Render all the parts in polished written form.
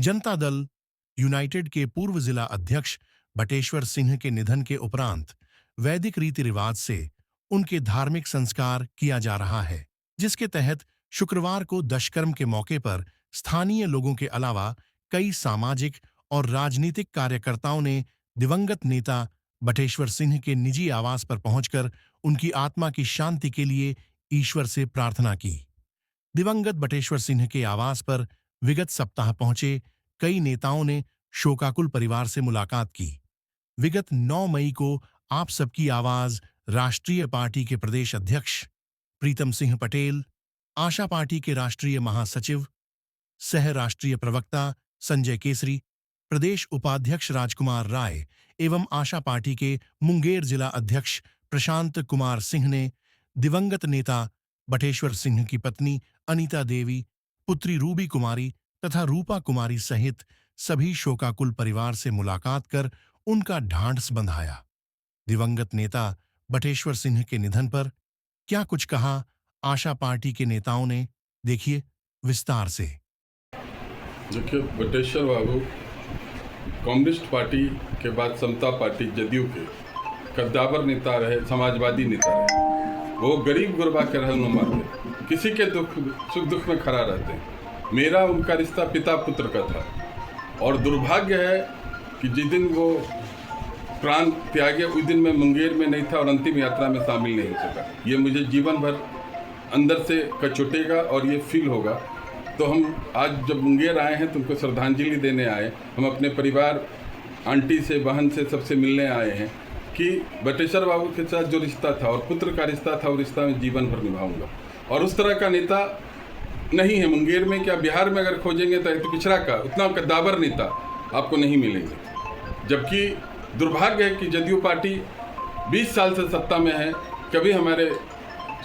Janata Dal United के पूर्व जिला अध्यक्ष बटेश्वर सिंह के निधन के उपरांत वैदिक रीति रिवाज से उनके धार्मिक संस्कार किया जा रहा है, जिसके तहत शुक्रवार को दशकर्म के मौके पर स्थानीय लोगों के अलावा कई सामाजिक और राजनीतिक कार्यकर्ताओं ने दिवंगत नेता बटेश्वर सिंह के निजी आवास पर पहुंचकर उनकी आत्मा की शांति के लिए ईश्वर से प्रार्थना की। दिवंगत बटेश्वर सिंह के आवास पर विगत सप्ताह पहुंचे कई नेताओं ने शोकाकुल परिवार से मुलाकात की। विगत 9 मई को आप सबकी आवाज राष्ट्रीय पार्टी के प्रदेश अध्यक्ष प्रीतम सिंह पटेल, आशा पार्टी के राष्ट्रीय महासचिव सह राष्ट्रीय प्रवक्ता संजय केसरी, प्रदेश उपाध्यक्ष राजकुमार राय एवं आशा पार्टी के मुंगेर जिला अध्यक्ष प्रशांत कुमार सिंह ने दिवंगत नेता बटेश्वर सिंह की पत्नी अनीता देवी, पुत्री रूबी कुमारी तथा रूपा कुमारी सहित सभी शोकाकुल परिवार से मुलाकात कर उनका ढांढस बंधाया। दिवंगत नेता बटेश्वर सिंह के निधन पर क्या कुछ कहा आशा पार्टी के नेताओं ने, देखिए विस्तार से। देखिए, बटेश्वर बाबू कम्युनिस्ट पार्टी के बाद समता पार्टी जदयू के कद्दावर नेता रहे, समाजवादी नेता रहे। वो गरीब गुरबा के रहनुमा थे, किसी के सुख दुख में खड़ा रहते हैं। मेरा उनका रिश्ता पिता पुत्र का था और दुर्भाग्य है कि जिस दिन वो प्राण त्यागे उस दिन मैं मुंगेर में नहीं था और अंतिम यात्रा में शामिल नहीं हो सका। ये मुझे जीवन भर अंदर से कचोटेगा और ये फील होगा। तो हम आज जब मुंगेर आए हैं तो उनको श्रद्धांजलि देने आए। हम अपने परिवार, आंटी से, बहन से, सबसे मिलने आए हैं कि बटेश्वर बाबू के साथ जो रिश्ता था और पुत्र का रिश्ता था, वो रिश्ता मैं जीवन भर निभाऊंगा। और उस तरह का नेता नहीं है मुंगेर में, क्या बिहार में अगर खोजेंगे तो पिछड़ा का उतना कद्दावर नेता आपको नहीं मिलेंगे। जबकि दुर्भाग्य है कि जदयू पार्टी 20 साल से सत्ता में है, कभी हमारे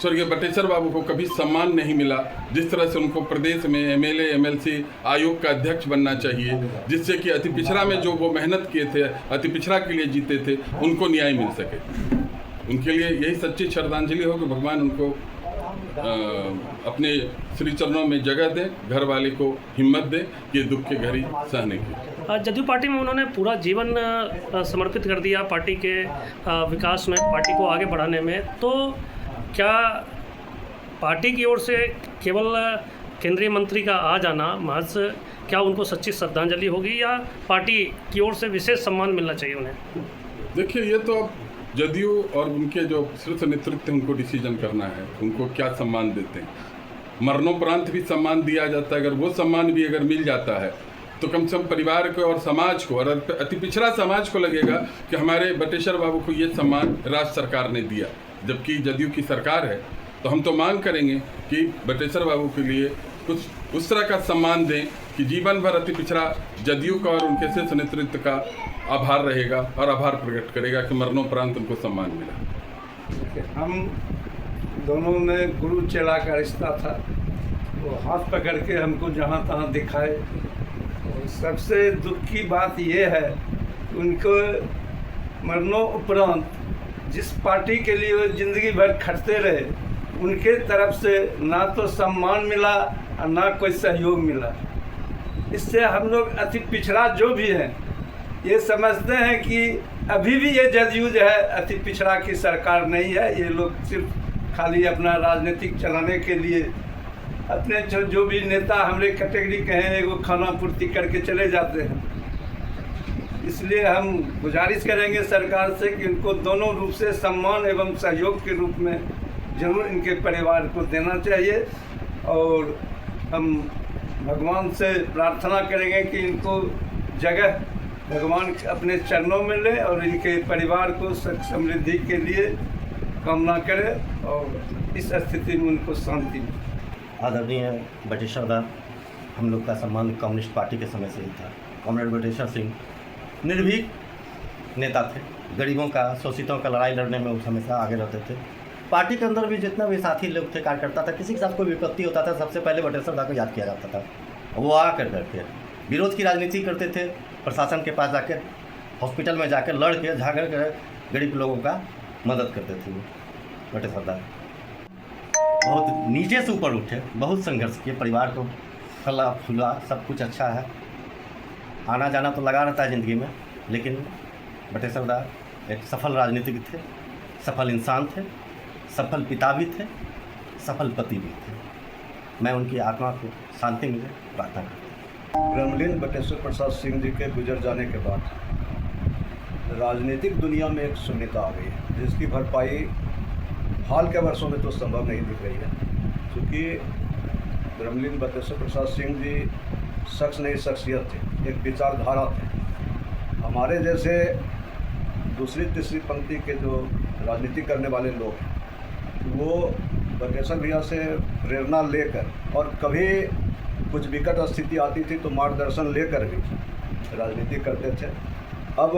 स्वर्गीय बटेश्वर बाबू को कभी सम्मान नहीं मिला। जिस तरह से उनको प्रदेश में एमएलए, एमएलसी आयोग का अध्यक्ष बनना चाहिए, जिससे कि अति पिछड़ा में जो वो मेहनत किए थे, अति पिछड़ा के लिए जीते थे, उनको न्याय मिल सके। उनके लिए यही सच्ची श्रद्धांजलि हो कि भगवान उनको अपने श्री चरणों में जगह दें, घर वाले को हिम्मत दें कि दुख के घड़ी सहने की। जदयू पार्टी में उन्होंने पूरा जीवन समर्पित कर दिया पार्टी के विकास में, पार्टी को आगे बढ़ाने में। तो क्या पार्टी की ओर से केवल केंद्रीय मंत्री का आ जाना महज क्या उनको सच्ची श्रद्धांजलि होगी या पार्टी की ओर से विशेष सम्मान मिलना चाहिए उन्हें? देखिए, ये तो जदयू और उनके जो शीर्ष नेतृत्व उनको डिसीजन करना है, उनको क्या सम्मान देते हैं। मरणोपरांत भी सम्मान दिया जाता है। अगर वो सम्मान भी अगर मिल जाता है तो कम से कम परिवार को और समाज को और अति पिछड़ा समाज को लगेगा कि हमारे बटेश्वर बाबू को ये सम्मान राज्य सरकार ने दिया, जबकि जदयू की सरकार है। तो हम तो मांग करेंगे कि बटेश्वर बाबू के लिए कुछ उस तरह का सम्मान दें कि जीवन भर अति पिछड़ा जदयू का और उनके शीर्ष नेतृत्व का आभार रहेगा और आभार प्रकट करेगा कि मरणोपरांत उनको सम्मान मिला। हम दोनों में गुरु चेला का रिश्ता था। वो हाथ पकड़ के हमको जहाँ तहाँ दिखाए। और सबसे दुख की बात ये है उनको मरणोपरांत जिस पार्टी के लिए वो जिंदगी भर खटते रहे, उनके तरफ से ना तो सम्मान मिला और ना कोई सहयोग मिला। इससे हम लोग अति पिछड़ा जो भी हैं ये समझते हैं कि अभी भी ये जदयू जो है अति पिछड़ा की सरकार नहीं है। ये लोग सिर्फ खाली अपना राजनीतिक चलाने के लिए अपने जो भी नेता हमरे कैटेगरी के हैं वो खाना पूर्ति करके चले जाते हैं। इसलिए हम गुजारिश करेंगे सरकार से कि इनको दोनों रूप से सम्मान एवं सहयोग के रूप में जरूर इनके परिवार को देना चाहिए। और हम भगवान से प्रार्थना करेंगे कि इनको जगह भगवान अपने चरणों में ले और इनके परिवार को सुख समृद्धि के लिए कामना करे और इस स्थिति में उनको शांति मिले। आदरणीय बटेश्वर दा, हम लोग का सम्मान कम्युनिस्ट पार्टी के समय से ही था। कॉमरेड बटेश्वर सिंह निर्भीक नेता थे, गरीबों का, शोषितों का लड़ाई लड़ने में उस हमेशा आगे रहते थे। पार्टी के अंदर भी जितना भी साथी लोग थे, कार्यकर्ता था, किसी के साथ कोई विपत्ति होता था सबसे पहले बटेश्वर दा को याद किया जाता था। वो आ करके विरोध की राजनीति करते थे, प्रशासन के पास जाकर, हॉस्पिटल में जाकर लड़ के झागड़ कर गरीब लोगों का मदद करते थे। बटेश्वर दा बहुत नीचे से ऊपर उठे, बहुत संघर्ष किए, परिवार को फला फूला सब कुछ अच्छा है। आना जाना तो लगा रहता है ज़िंदगी में, लेकिन बटेश्वर दा एक सफल राजनीतिक थे, सफल इंसान थे, सफल पिता भी थे, सफल पति भी थे। मैं उनकी आत्मा को शांति मिले प्रार्थना करता हूँ। ब्रह्मलीन बटेश्वर प्रसाद सिंह जी के गुजर जाने के बाद राजनीतिक दुनिया में एक शून्यता आ गई है, जिसकी भरपाई हाल के वर्षों में तो संभव नहीं दिख रही है, क्योंकि ब्रह्मलीन बटेश्वर प्रसाद सिंह जी शख्स नहीं शख्सियत थे, एक विचारधारा थे। हमारे जैसे दूसरी तीसरी पंक्ति के जो राजनीति करने वाले लोग हैं, वो बटेश्वर भैया से प्रेरणा लेकर और कभी कुछ विकट स्थिति आती थी तो मार्गदर्शन लेकर भी राजनीति करते थे। अब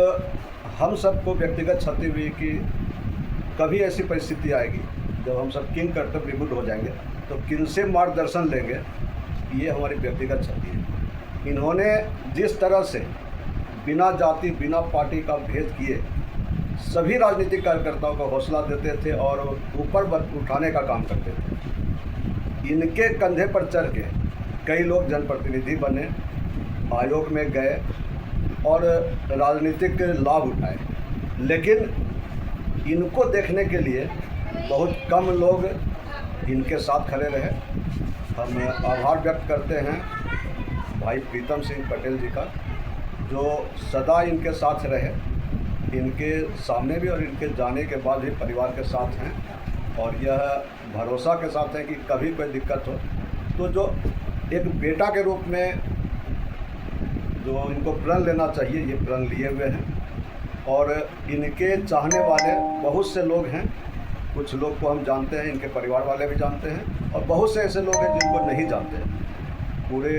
हम सबको व्यक्तिगत क्षति हुई कि कभी ऐसी परिस्थिति आएगी जब हम सब किंग कर्तव्य विमुक्त हो जाएंगे तो किनसे मार्गदर्शन लेंगे, ये हमारी व्यक्तिगत क्षति है। इन्होंने जिस तरह से बिना जाति बिना पार्टी का भेद किए सभी राजनीतिक कार्यकर्ताओं को हौसला देते थे और ऊपर उठाने का काम करते थे। इनके कंधे पर चढ़ के कई लोग जनप्रतिनिधि बने, आयोग में गए और राजनीतिक लाभ उठाए, लेकिन इनको देखने के लिए बहुत कम लोग इनके साथ खड़े रहे। हम आभार व्यक्त करते हैं भाई प्रीतम सिंह पटेल जी का, जो सदा इनके साथ रहे, इनके सामने भी और इनके जाने के बाद भी परिवार के साथ हैं, और यह भरोसा के साथ है कि कभी कोई दिक्कत हो तो जो एक बेटा के रूप में जो इनको प्रण लेना चाहिए, ये प्रण लिए हुए हैं। और इनके चाहने वाले बहुत से लोग हैं, कुछ लोग को हम जानते हैं, इनके परिवार वाले भी जानते हैं, और बहुत से ऐसे लोग हैं जिनको नहीं जानते हैं। पूरे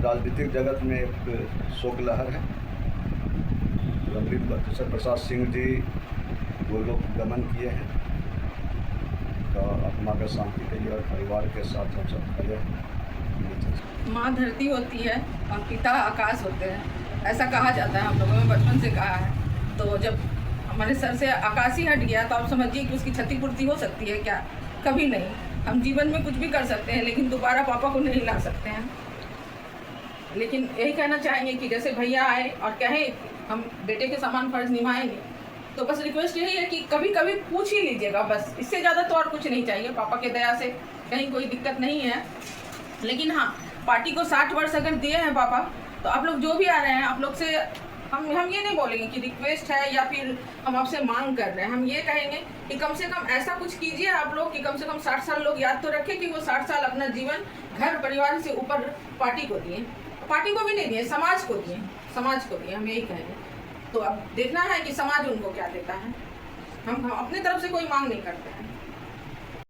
राजनीतिक जगत में एक शोक लहर है। ब्रह्मलीन बटेश्वर प्रसाद सिंह जी वो लोग गमन किए हैं, तो आत्मा के शांति के लिए और परिवार के साथ हम सब खड़े हैं। माँ धरती होती है और पिता आकाश होते हैं, ऐसा कहा जाता है, हम लोगों में बचपन से कहा है। तो जब हमारे सर से आकाश ही हट गया तो आप समझिए कि उसकी क्षतिपूर्ति हो सकती है क्या? कभी नहीं। हम जीवन में कुछ भी कर सकते हैं लेकिन दोबारा पापा को नहीं ला सकते हैं। लेकिन यही कहना चाहेंगे कि जैसे भैया आए और कहें हम बेटे के समान फर्ज निभाएंगे, तो बस रिक्वेस्ट यही है कि कभी कभी पूछ ही लीजिएगा, बस इससे ज़्यादा तो और कुछ नहीं चाहिए। पापा के दया से कहीं कोई दिक्कत नहीं है, लेकिन हाँ, पार्टी को 60 वर्ष अगर दिए हैं पापा, तो आप लोग जो भी आ रहे हैं, आप लोग से हम ये नहीं बोलेंगे कि रिक्वेस्ट है या फिर हम आपसे मांग कर रहे हैं। हम ये कहेंगे कि कम से कम ऐसा कुछ कीजिए आप लोग कि कम से कम 60 साल लोग याद तो रखें कि वो 60 साल अपना जीवन घर परिवार से ऊपर पार्टी को दिए, पार्टी को भी नहीं दिए, समाज को दिए, समाज को दिए। हम यही कहेंगे। तो अब देखना है कि समाज उनको क्या देता है। हम अपनी तरफ से कोई मांग नहीं करते हैं।